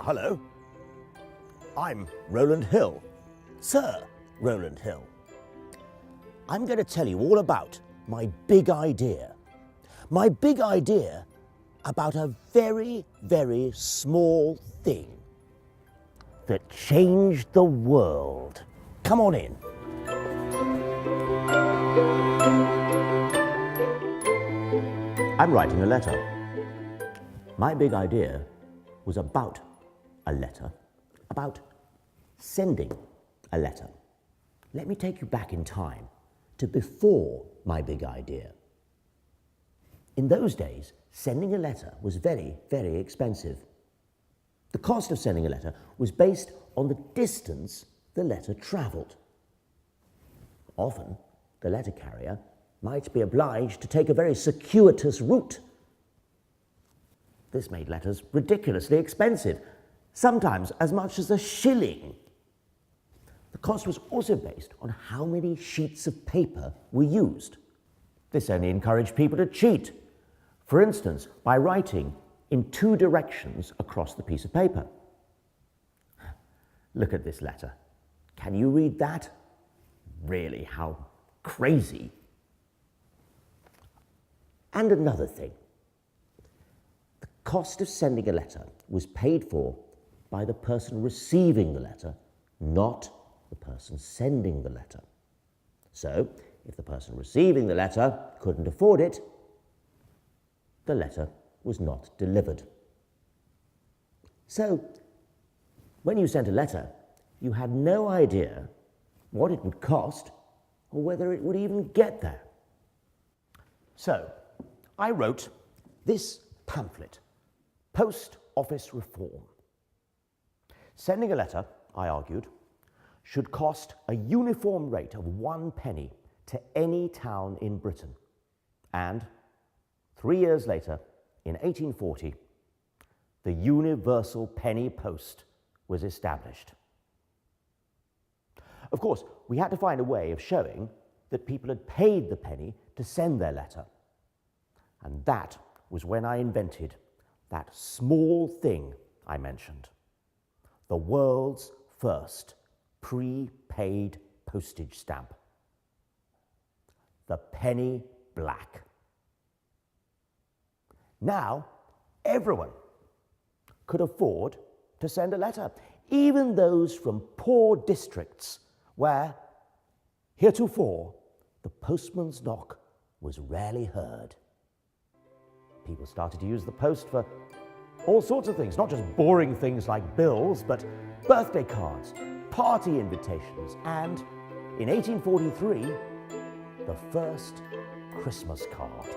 hello. I'm Rowland Hill, Sir Rowland Hill. I'm going to tell you all about my big idea. My big idea about a very, very small thing that changed the world. Come on in. I'm writing a letter. My big idea was about a letter, about sending a letter. Let me take you back in time to before my big idea. In those days, sending a letter was very, very expensive. The cost of sending a letter was based on the distance the letter travelled. Often, the letter carrier might be obliged to take a very circuitous route. This made letters ridiculously expensive, sometimes as much as £1. The cost was also based on how many sheets of paper were used. This only encouraged people to cheat, for instance, by writing in 2 directions across the piece of paper. Look at this letter. Can you read that? Really, how crazy. And another thing. The cost of sending a letter was paid for by the person receiving the letter, not the person sending the letter. So, if the person receiving the letter couldn't afford it, the letter was not delivered. So, when you sent a letter, you had no idea what it would cost or whether it would even get there. So, I wrote this pamphlet, Post Office Reform. Sending a letter, I argued, should cost a uniform rate of 1 penny to any town in Britain. And 3 years later, in 1840, the universal penny post was established. Of course, we had to find a way of showing that people had paid the penny to send their letter. And that was when I invented that small thing I mentioned, the world's first prepaid postage stamp, the penny black. Now, everyone could afford to send a letter, even those from poor districts where, heretofore, the postman's knock was rarely heard. People started to use the post for all sorts of things, not just boring things like bills, but birthday cards, party invitations, and, in 1843, the first Christmas card.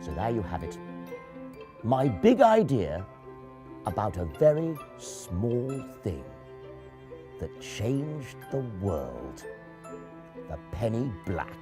So there you have it. My big idea about a very small thing that changed the world. The penny black.